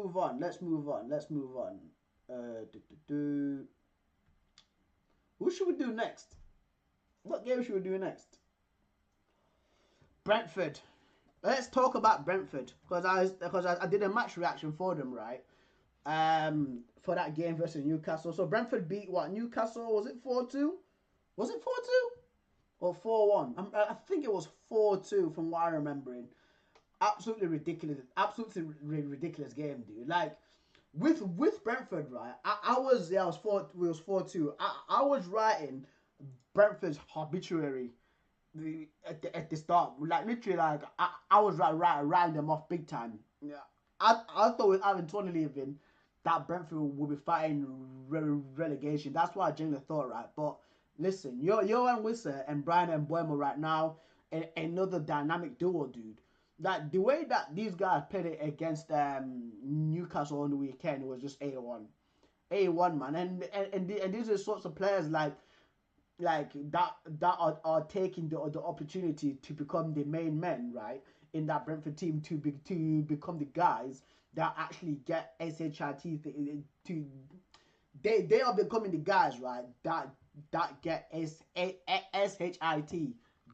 move on. Let's move on. Let's move on. Who should we do next? What game should we do next? Brentford. Let's talk about Brentford because I did a match reaction for them, right? For that game versus Newcastle. So Brentford beat what? Newcastle, was it 4-2? Was it 4-2 or 4-1? I think it was 4-2 from what I'm remembering. Absolutely ridiculous. Absolutely ridiculous game, dude. Like with Brentford, right? I was yeah, I was 4. It was 4-2. I was writing Brentford's obituary at the start. Like literally, like I was writing them off big time. Yeah, I thought with Aaron Tony leaving, that Brentford will be fighting relegation. That's what I genuinely thought, right? But listen, Johan Wissa and Brian and Mbeumo right now, another dynamic duo, dude. Like the way that these guys played it against Newcastle on the weekend was just A1. A1, man. And these are sorts of players like that are taking the opportunity to become the main men, right, in that Brentford team to become the guys that actually get SHIT to they are becoming the guys, right, that get SHIT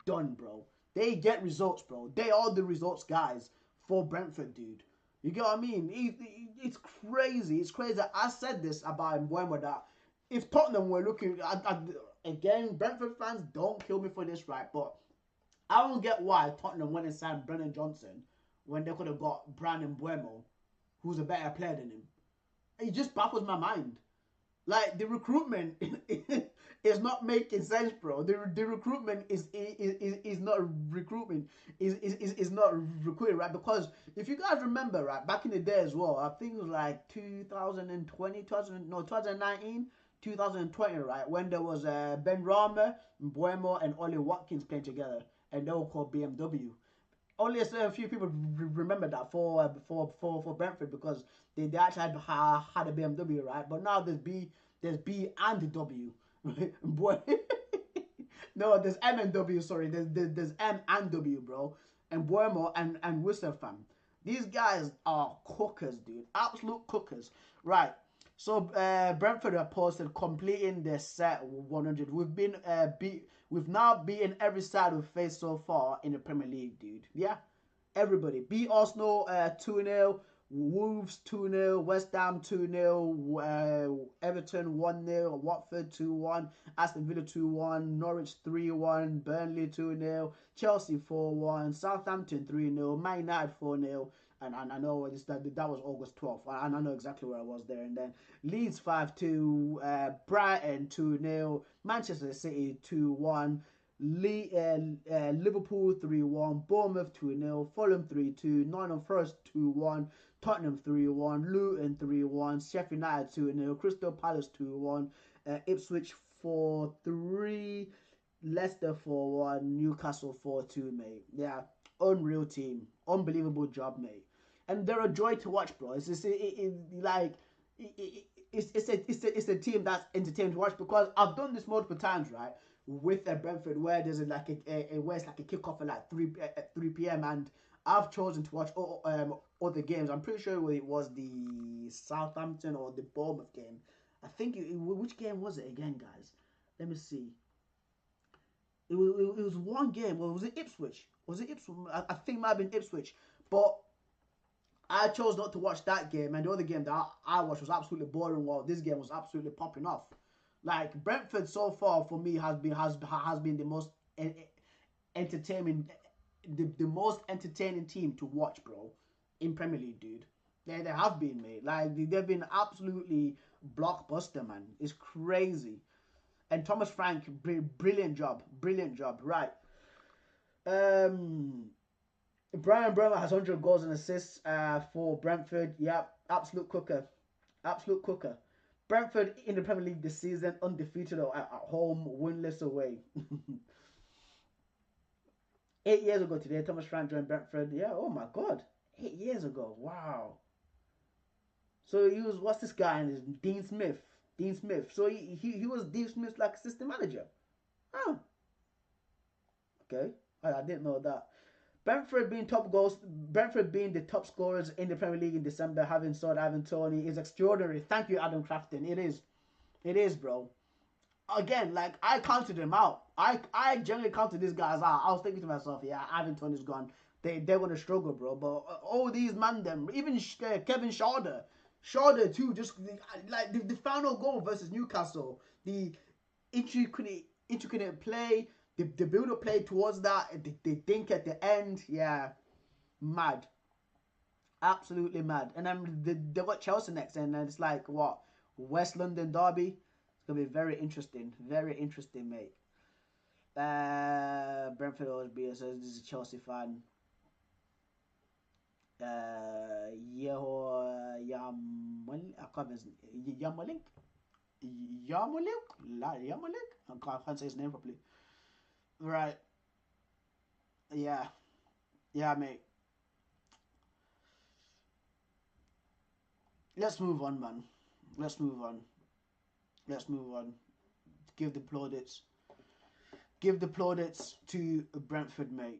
done, bro. They get results, bro. They are the results guys for Brentford, dude. You get what I mean? It's crazy. It's crazy. I said this about Mbeumo that if Tottenham were looking again, Brentford fans, don't kill me for this, right? But I don't get why Tottenham went and signed Brennan Johnson when they could have got Brandon Mbeumo, who's a better player than him. It just baffles my mind. Like the recruitment is not making sense, bro. The recruitment is not recruitment is not recruiting, right? Because if you guys remember, right, back in the day as well, I think it was like 2019, 2020, right, when there was Ben Rama, Mbeumo, and Ollie Watkins playing together, and they were called BMW. Only a few people remember that for Brentford because they actually had a BMW, right? But now there's B and W. Boy, no, there's M and W. Sorry, there's M and W, bro. And Buemo and Whistle fam. These guys are cookers, dude. Absolute cookers. Right. So Brentford have posted completing their set 100. We've now beaten every side we've faced so far in the Premier League, dude. Yeah, everybody. Beat Arsenal 2-0, Wolves 2-0, West Ham 2-0, Everton 1-0, Watford 2-1, Aston Villa 2-1, Norwich 3-1, Burnley 2-0, Chelsea 4-1, Southampton 3-0, Man United 4-0. And I know that was August 12th, and I know exactly where I was there. And then Leeds 5-2, Brighton 2-0, Manchester City 2-1, Liverpool 3-1, Bournemouth 2-0, Fulham 3-2, Nottingham Forest 2-1, Tottenham 3-1, Luton 3-1, Sheffield United 2-0, Crystal Palace 2-1, Ipswich 4-3, Leicester 4-1, Newcastle 4-2, mate. Yeah, unreal team, unbelievable job, mate. And they're a joy to watch, bro. It's just, it's a team that's entertaining to watch because I've done this multiple times, right? With Brentford, where there's where it's like a kickoff at like 3 p.m. and I've chosen to watch other games. I'm pretty sure it was the Southampton or the Bournemouth game. I think which game was it again, guys? Let me see. It was one game. Well, was it Ipswich? Was it Ipswich? I think it might have been Ipswich, but I chose not to watch that game, and the other game that I watched was absolutely boring. While this game was absolutely popping off. Like Brentford so far for me has been the most entertaining, the most entertaining team to watch, bro, in Premier League, dude. They have been, mate. Like they've been absolutely blockbuster, man. It's crazy. And Thomas Frank, brilliant job, right? Brian Bremer has 100 goals and assists for Brentford. Yep, absolute cooker. Brentford in the Premier League this season, undefeated at home, winless away. 8 years ago today, Thomas Frank joined Brentford. Yeah, oh my God. 8 years ago. Wow. So he was, what's this guy? Dean Smith. So he was Dean Smith's like assistant manager. Oh. Okay. I didn't know that. Brentford being the top scorers in the Premier League in December, having sold Ivan Toney is extraordinary. Thank you, Adam Crafton. It is, bro. Again, like I counted him out. I generally counted these guys out. I was thinking to myself, yeah, Ivan Toney's gone. They're gonna struggle, bro. But all these man, them even Kevin Shorter too. Just like the final goal versus Newcastle, the intricate play, the build up play towards that, the dink at the end, yeah, mad, absolutely mad. And then they got Chelsea next, and it's like what, West London derby. It's gonna be very interesting, mate. Brentford OSB says this is a Chelsea fan. I can't Yamalink. Yamalink. I can't say his name properly. Right. Yeah. Yeah, mate. Let's move on, man. Let's move on. Let's move on. Give the plaudits. Give the plaudits to Brentford, mate.